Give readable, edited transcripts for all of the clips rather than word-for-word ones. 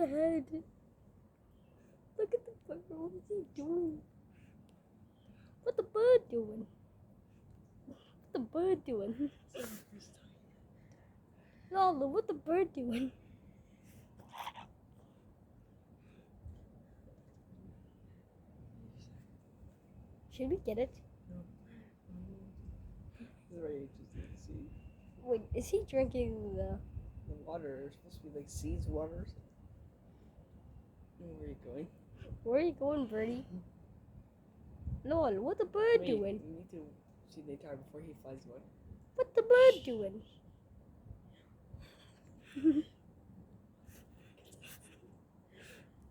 the head. Look at the bird. What is he doing? What the bird doing? What the bird doing? Lala, what the bird doing? Should we get it? Very interesting to see. Wait, is he drinking the water? It's supposed to be like seeds water. Where are you going? Where are you going, birdie? Lol, what the bird Wait, doing? We need to see the entire before he flies away. What the bird doing?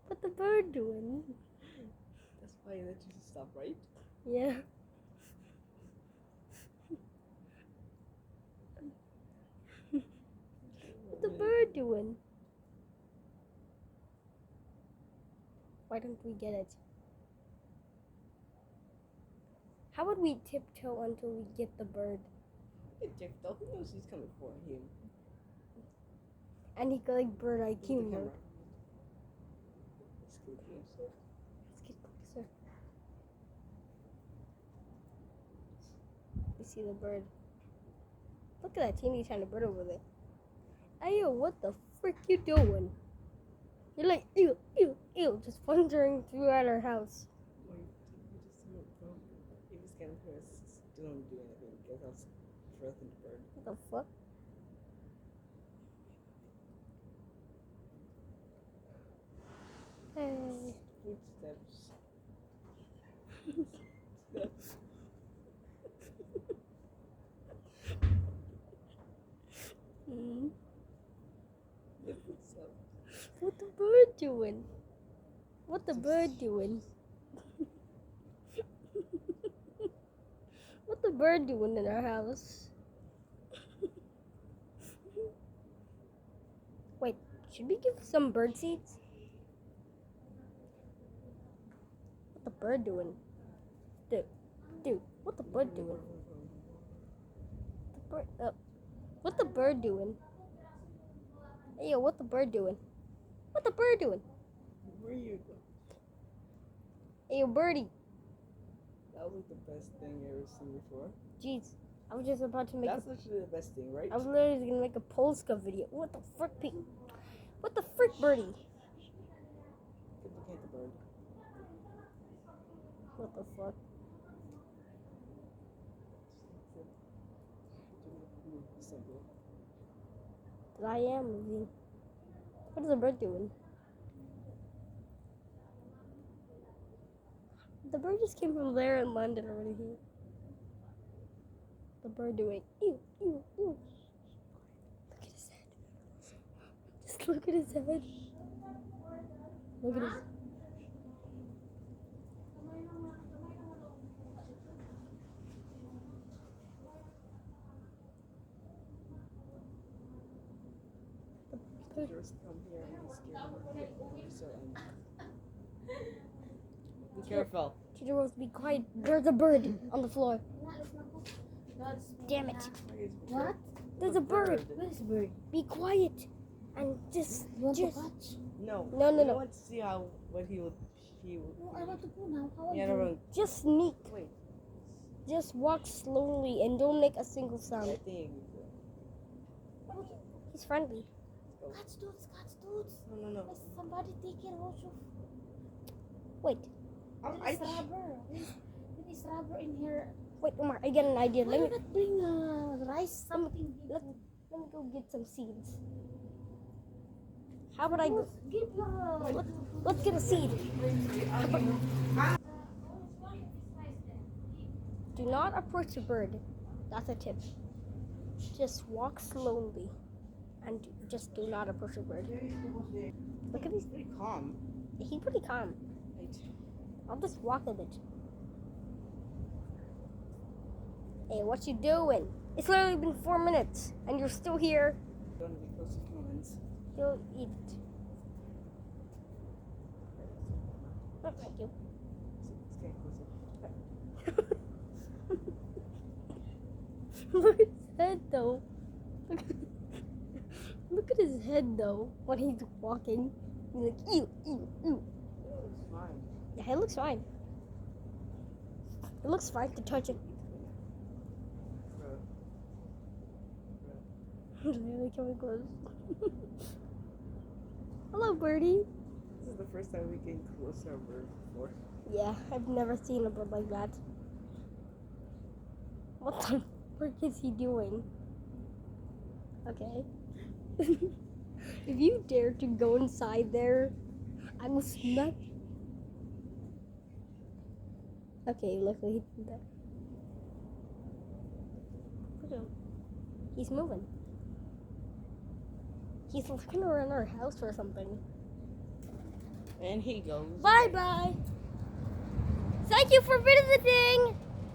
What the bird doing? That's why I let you stop, right? Yeah. What the bird doing? Why don't we get it? How would we tiptoe until we get the bird? Tiptoe. Who knows he's coming for him? And he got like bird IQ mode. Let's get closer. Let's get closer. We see the bird. Look at that teeny tiny bird over there. Ayo, what the frick you doing? You're like, ew, ew, ew, just wandering throughout our house. Wait, we just don't. If he's gonna hurt us, don't do anything. Get us threaten the bird. What the fuck? Hey. Footsteps. Steps. Hmm. The footsteps. What the bird doing? What the bird doing? What the bird doing in our house? Wait, should we give some bird seeds? What the bird doing? Dude, what the bird doing? The bird, what the bird doing? Hey, yo, what the bird doing? What the bird doing? Where you go? Hey, yo, birdie. That was the best thing I ever seen before. Jeez, I was just about to make That's actually the best thing, right? I was literally gonna make a Polska video. What the frick, Pete? What the frick, birdie? Duplicate the bird. What the fuck? Simple. But I am moving. What is the bird doing? The bird just came from there and landed already here. The bird doing ew, ew, ew. Look at his head. Just look at his head. Look at his. Just come here and be scared. So be careful. Teacher Rose, be quiet. There's a bird on the floor. Damn it. What? There's a bird. Where's the bird? Be quiet. And just. You want to catch? No. No. I want to see what he would. No, I want to go now. How are Yeah, you? no. Just sneak. Wait. Just walk slowly and don't make a single I sound. think. He's friendly. Catch dudes, catch dudes. No. There's somebody taking Roshuf. Wait, There is rubber. There is rubber in here. wait, Omar, I get an idea. Why Let you me not bring rice, something? let me go get some seeds. How about I go? Give your... Let's get a seed. Do not approach a bird. That's a tip. Just walk slowly. And just do not approach a bird. Look at He's pretty calm. He's pretty calm. Right. I'll just walk a bit. Hey, what you doing? It's literally been 4 minutes, and you're still here. Don't be close to humans. You'll eat it. Oh, thank you. Let's get closer. Look at his head, though. Look at his head, though, when he's walking. He's like, ew, ew, ew. It's fine. Yeah, it looks fine. It looks fine to touch it. Literally coming close. Hello, birdie. This is the first time we came close to a bird before. Yeah, I've never seen a bird like that. What the frick is he doing? Okay. If you dare to go inside there, I will smack. Okay, luckily he did that. Look at him. He's moving. He's looking around our house or something. And he goes. Bye bye. Thank you for visiting.